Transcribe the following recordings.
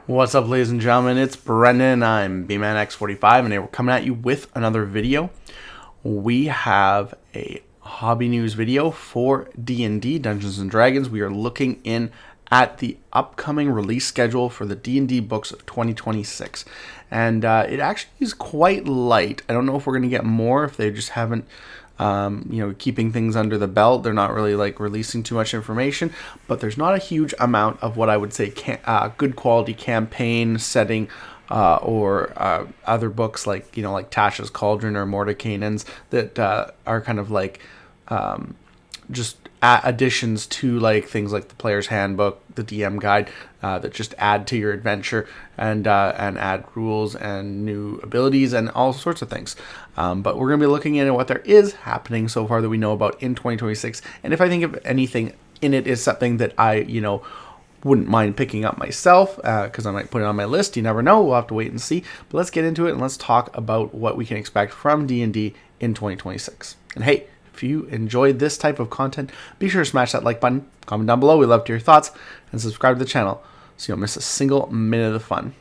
What's up, ladies and gentlemen? It's Brendan. I'm BManX45, and today we're coming at you with another video. We have a hobby news video for D&D, Dungeons & Dragons. We are looking in at the upcoming release schedule for the D&D books of 2026. And it actually is quite light. I don't know if we're going to get more, if they just haven't keeping things under the belt. They're not really like releasing too much information, but there's not a huge amount of what I would say good quality campaign setting or other books like Tasha's Cauldron or Mordekainen's that are kind of like just additions to like things like the player's handbook, the DM guide, that just add to your adventure and add rules and new abilities and all sorts of things. But we're going to be looking into what there is happening so far that we know about in 2026, and if I think of anything in it is something that I wouldn't mind picking up myself, because I might put it on my list. You never know. We'll have to wait and see. But let's get into it and let's talk about what we can expect from D&D in 2026. And hey, if you enjoyed this type of content, be sure to smash that like button, comment down below. We love to hear your thoughts, and subscribe to the channel so you don't miss a single minute of the fun.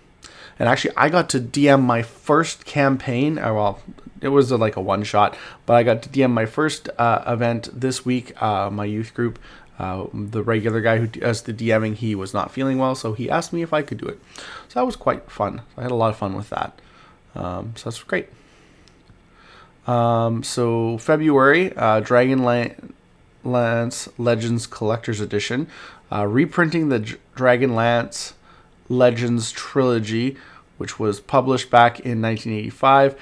And actually, I got to DM my first campaign. Well, it was like a one-shot, but I got to DM my first event this week. My youth group, the regular guy who does the DMing, he was not feeling well, so he asked me if I could do it. So that was quite fun. I had a lot of fun with that. So that's great. So February, Dragonlance Legends Collector's Edition, reprinting the Dragonlance Legends trilogy, which was published back in 1985.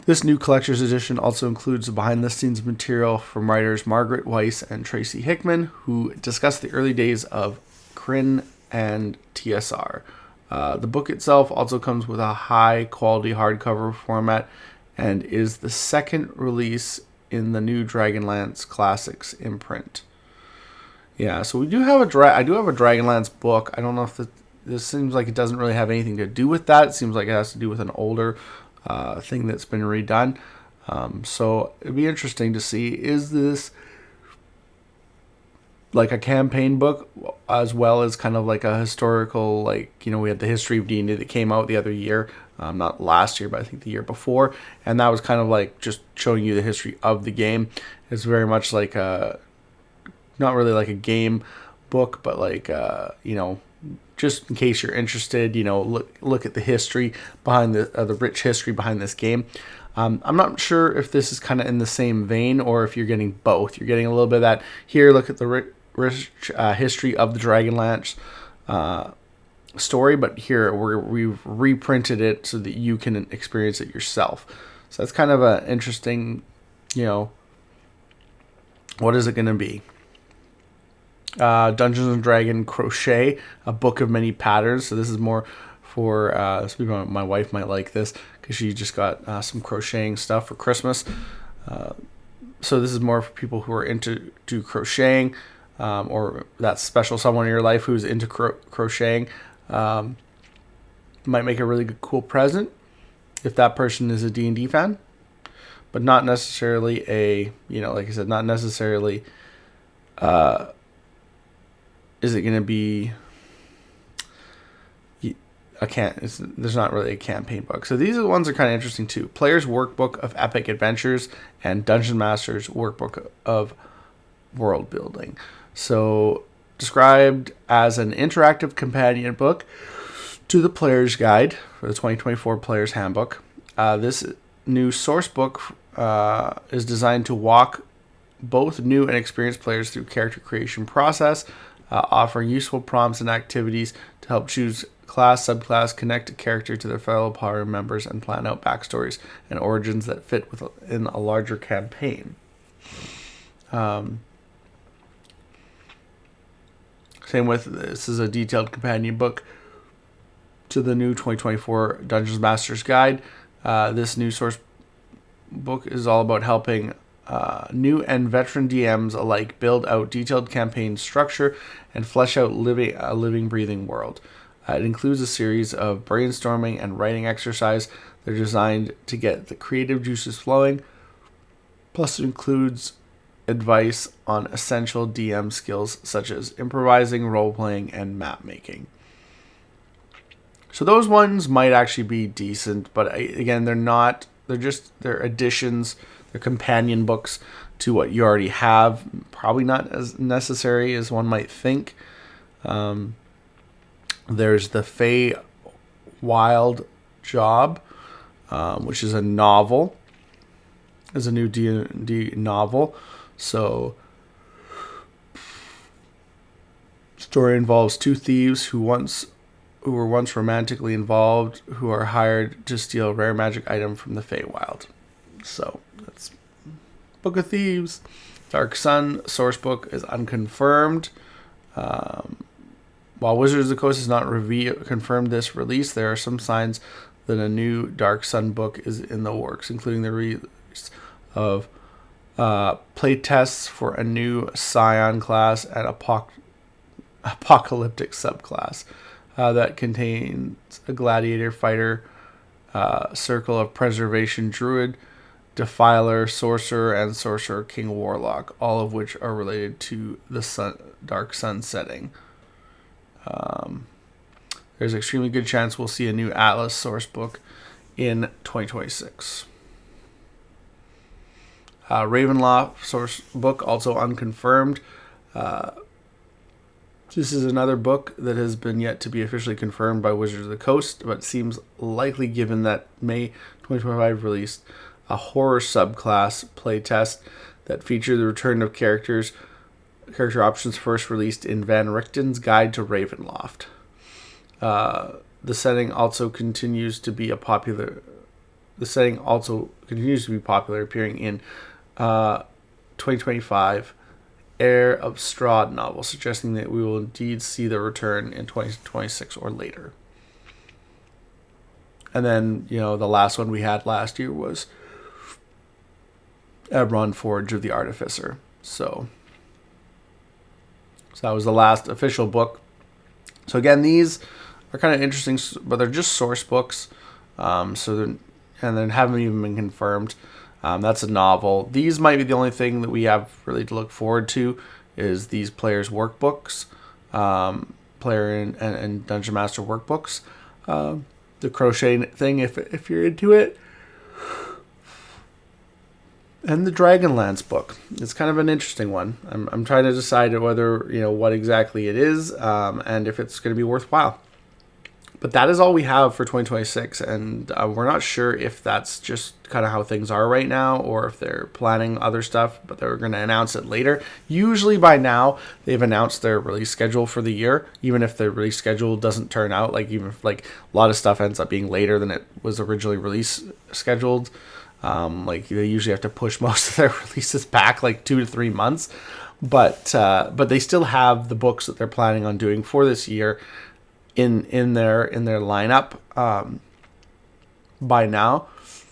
This new collector's edition also includes behind-the-scenes material from writers Margaret Weiss and Tracy Hickman, who discuss the early days of Kryn and TSR. The book itself also comes with a high-quality hardcover format and is the second release in the new Dragonlance Classics imprint. Yeah, so we do have I do have a Dragonlance book. I don't know if this seems like it doesn't really have anything to do with that. It seems like it has to do with an older thing that's been redone. So it'd be interesting to see, is this like a campaign book as well as kind of like a historical, we had the history of D&D that came out the other year, not last year, but I think the year before, and that was kind of like just showing you the history of the game. It's very much like not really like a game book, but like just in case you're interested, look at the history behind the rich history behind this game. I'm not sure if this is kind of in the same vein or if you're getting both. You're getting a little bit of that here. Look at the rich history of the Dragonlance story, but here we've reprinted it so that you can experience it yourself. So that's kind of an interesting, what is it going to be? Dungeons and Dragon Crochet, a book of many patterns. So this is more for my wife might like this because she just got some crocheting stuff for Christmas. So this is more for people who are into crocheting, or that special someone in your life who's into crocheting. Might make a really good, cool present if that person is a D&D fan, but not necessarily like I said, not necessarily. Is it going to be there's not really a campaign book. So these are the ones that are kind of interesting too. Player's Workbook of Epic Adventures and Dungeon Master's Workbook of World Building. So described as an interactive companion book to the Player's Guide for the 2024 Player's Handbook. This new source book is designed to walk both new and experienced players through character creation process, offering useful prompts and activities to help choose class, subclass, connect a character to their fellow party members, and plan out backstories and origins that fit within a larger campaign. Same with this is a detailed companion book to the new 2024 Dungeons Master's Guide. This new source book is all about helping new and veteran DMs alike build out detailed campaign structure and flesh out a living, breathing world. It includes a series of brainstorming and writing exercise. They're designed to get the creative juices flowing. Plus, it includes advice on essential DM skills such as improvising, role-playing, and map making. So those ones might actually be decent, but again, they're not. They're additions. They're companion books to what you already have. Probably not as necessary as one might think. There's the Fey Wild Job, which is a novel. Is a new D&D novel. So, story involves two thieves who were once romantically involved, who are hired to steal a rare magic item from the Feywild. So that's Book of Thieves. Dark Sun source book is unconfirmed. While Wizards of the Coast has not confirmed this release, there are some signs that a new Dark Sun book is in the works, including the release of playtests for a new Scion class and apocalyptic subclass that contains a gladiator fighter, circle of preservation druid, defiler, sorcerer, and sorcerer king warlock, all of which are related to the Dark Sun setting. There's an extremely good chance we'll see a new Atlas source book in 2026. Ravenloft source book also unconfirmed. This is another book that has been yet to be officially confirmed by Wizards of the Coast, but seems likely given that May 2025 released a horror subclass playtest that featured the return of character options first released in Van Richten's Guide to Ravenloft. The setting also continues to be popular, appearing in 2025 Heir of Strahd novel, suggesting that we will indeed see the return in 2026 or later. And then, the last one we had last year was Eberron Forge of the Artificer. So that was the last official book. So again, these are kind of interesting, but they're just source books. And then haven't even been confirmed. That's a novel. These might be the only thing that we have really to look forward to is these players' workbooks, player and Dungeon Master workbooks. The crochet thing, if you're into it. And the Dragonlance book. It's kind of an interesting one. I'm trying to decide whether, what exactly it is, and if it's going to be worthwhile. But that is all we have for 2026, and we're not sure if that's just kind of how things are right now, or if they're planning other stuff, but they're going to announce it later. Usually by now, they've announced their release schedule for the year, even if the release schedule doesn't turn out, even if a lot of stuff ends up being later than it was originally scheduled. They usually have to push most of their releases back 2 to 3 months, but they still have the books that they're planning on doing for this year in their lineup by now.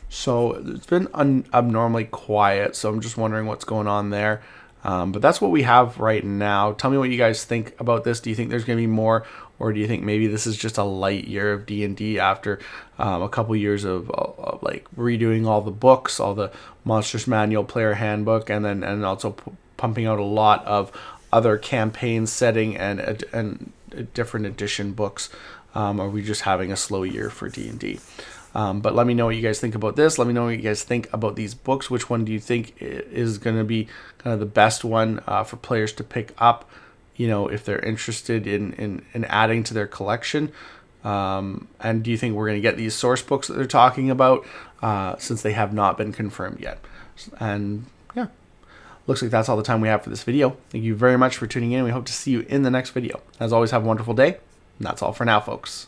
So it's been abnormally quiet, so I'm just wondering what's going on there. But that's what we have right now. Tell me what you guys think about this. Do you think there's going to be more, or do you think maybe this is just a light year of D&D after a couple years of redoing all the books, all the Monstrous Manual, Player Handbook, and also pumping out a lot of other campaign setting and different edition books? Are we just having a slow year for D&D? But let me know what you guys think about this. Let me know what you guys think about these books. Which one do you think is going to be kind of the best one for players to pick up, if they're interested in adding to their collection? And do you think we're going to get these source books that they're talking about, since they have not been confirmed yet? And yeah, looks like that's all the time we have for this video. Thank you very much for tuning in. We hope to see you in the next video. As always, have a wonderful day. And that's all for now, folks.